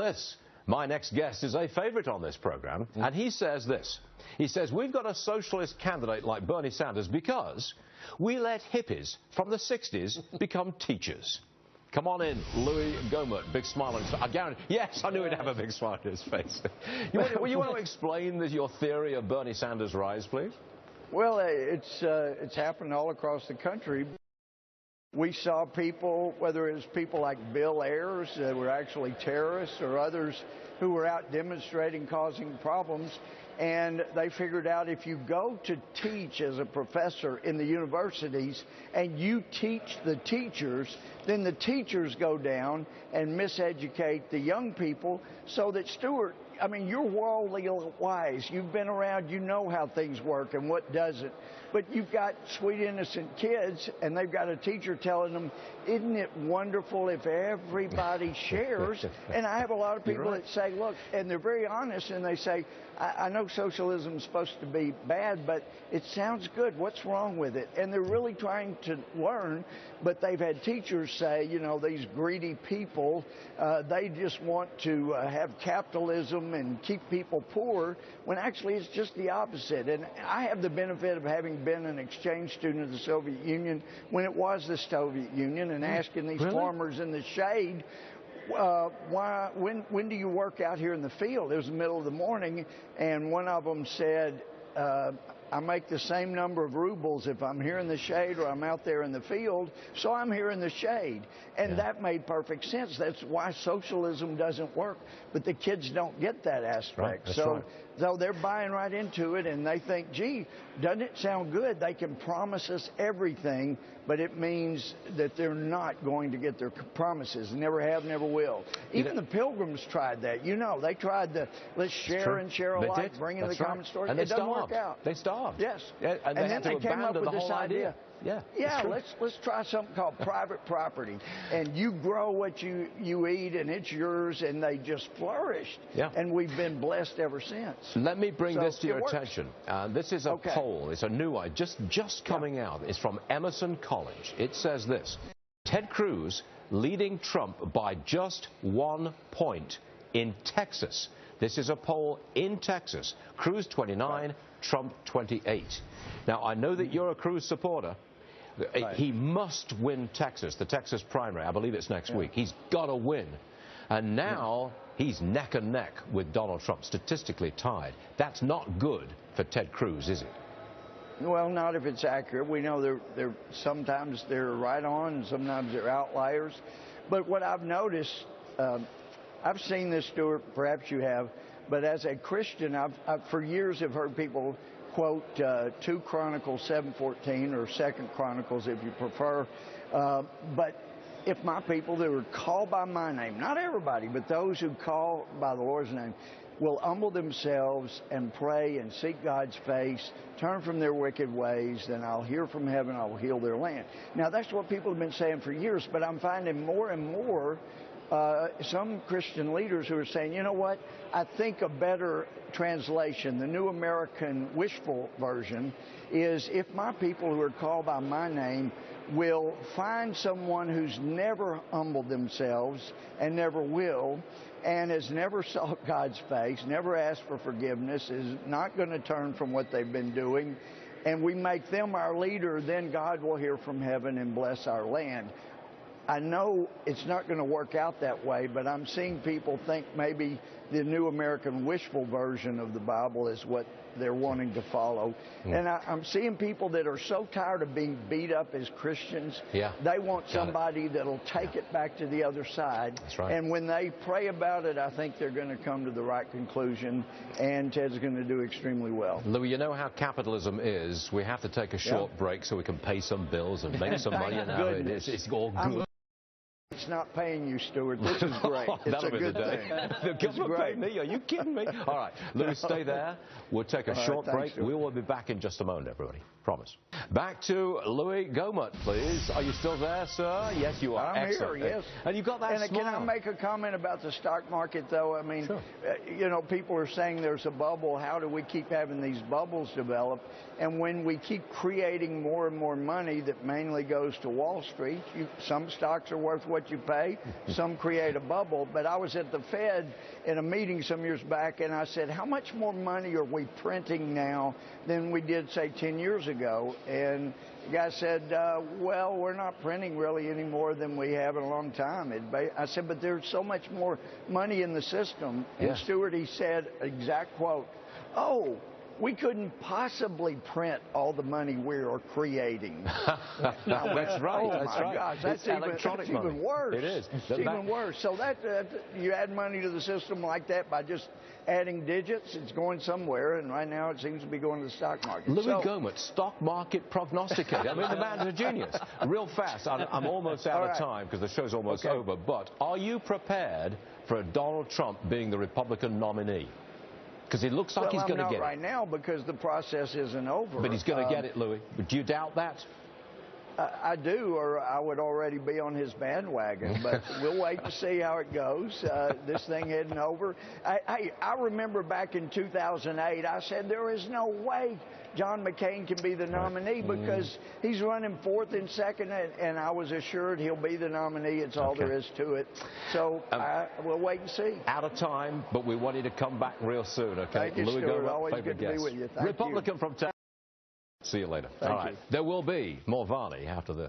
this. My next guest is a favorite on this program, and he says this. He says, we've got a socialist candidate like Bernie Sanders because we let hippies from the 60s become teachers. Come on in, Louie Gohmert. Big smile on his face. I guarantee. Yes, I knew he'd have a big smile on his face. You want to explain your theory of Bernie Sanders' rise, please? Well, it's happened all across the country. We saw people, whether it was people like Bill Ayers that were actually terrorists or others who were out demonstrating, causing problems, and they figured out if you go to teach as a professor in the universities and you teach the teachers, then the teachers go down and miseducate the young people so that Stuart, I mean, you're worldly wise. You've been around, you know how things work and what doesn't. But you've got sweet, innocent kids, and they've got a teacher telling them, isn't it wonderful if everybody shares? And I have a lot of people that say, look, and they're very honest, and they say, I know socialism is supposed to be bad, but it sounds good. What's wrong with it? And they're really trying to learn, but they've had teachers say, you know, these greedy people, they just want to have capitalism and keep people poor, when actually it's just the opposite. And I have the benefit of having been an exchange student of the Soviet Union when it was the Soviet Union, and asking these farmers in the shade, when do you work out here in the field? It was the middle of the morning, and one of them said, I make the same number of rubles if I'm here in the shade or I'm out there in the field, so I'm here in the shade. And that made perfect sense. That's why socialism doesn't work. But the kids don't get that aspect. So they're buying right into it, and they think, gee, doesn't it sound good? They can promise us everything, but it means that they're not going to get their promises. Never have, never will. Even the Pilgrims tried that. You know, they tried the let's share and share alike, bring in the common story. And it doesn't work out. They starved. Yes. Yeah, and then they came up with this idea. Yeah, let's try something called private property, and you grow what you eat, and it's yours, and they just flourished. Yeah. And we've been blessed ever since. Let me bring this to your attention. This is a poll. It's a new one, just coming out. It's from Emerson College. It says this: Ted Cruz leading Trump by just 1 point in Texas. This is a poll in Texas. Cruz 29, Trump 28. Now, I know that you're a Cruz supporter. He must win Texas, the Texas primary. I believe it's next week. He's got to win. And now he's neck and neck with Donald Trump, statistically tied. That's not good for Ted Cruz, is it? Well, not if it's accurate. We know sometimes they're right on, and sometimes they're outliers. But what I've noticed, I've seen this, Stuart, perhaps you have, but as a Christian, I've for years have heard people quote 2 Chronicles 7:14 or 2 Chronicles if you prefer. But if my people that are called by my name, not everybody, but those who call by the Lord's name, will humble themselves and pray and seek God's face, turn from their wicked ways, then I'll hear from heaven, I will heal their land. Now, that's what people have been saying for years, but I'm finding more and more some Christian leaders who are saying, you know what, I think a better translation, the New American Wishful version, is if my people who are called by my name will find someone who's never humbled themselves and never will, and has never sought God's face, never asked for forgiveness, is not going to turn from what they've been doing, and we make them our leader, then God will hear from heaven and bless our land. I know it's not going to work out that way, but I'm seeing people think maybe the New American Wishful version of the Bible is what they're wanting to follow. And I'm seeing people that are so tired of being beat up as Christians, they want somebody that'll take it back to the other side. That's right. And when they pray about it, I think they're going to come to the right conclusion, and Ted's going to do extremely well. Louie, you know how capitalism is. We have to take a short break so we can pay some bills and make some money. And it's all good. It's not paying you, Stuart. This is great. It's a good thing. The government paid me. Are you kidding me? All right, Louie, stay there. We'll take a short break. Thanks, we will be back in just a moment, everybody. Promise. Back to Louie Gohmert, please. Are you still there, sir? Yes, you are. I'm Excellent. here, yes. And you've got that smile. Can I make a comment about the stock market, though? I mean, sure. You know, people are saying there's a bubble. How do we keep having these bubbles develop? And when we keep creating more and more money that mainly goes to Wall Street, some stocks are worth what you pay, some create a bubble. But I was at the Fed in a meeting some years back, and I said, how much more money are we printing now than we did, say, 10 years ago? And the guy said, well, we're not printing really any more than we have in a long time. I said, but there's so much more money in the system. And yes. Stuart, he said, exact quote, oh, we couldn't possibly print all the money we're creating. No, that's right. Oh, that's my right. gosh, that's electronic money. Even worse. It is. It's even worse. So that you add money to the system like that by just adding digits, it's going somewhere, and right now it seems to be going to the stock market. Louie Gohmert, stock market prognosticator. I mean, the man's a genius. Real fast, I'm almost out of time because the show's almost over, but are you prepared for Donald Trump being the Republican nominee? Because it looks like he's going to get it. Right now because the process isn't over. But he's going to get it, Louie. Do you doubt that? I do, or I would already be on his bandwagon. But we'll wait to see how it goes. This thing isn't over. I remember back in 2008, I said there is no way John McCain can be the nominee because he's running fourth and second, and I was assured he'll be the nominee. It's all there is to it. So we'll wait and see. Out of time, but we want you to come back real soon, okay? Thank you, Louie Stuart. Gohmert, Always good to be with you. Thank Republican you. from Texas. See you later. Thank all right. you. There will be more Varney after this.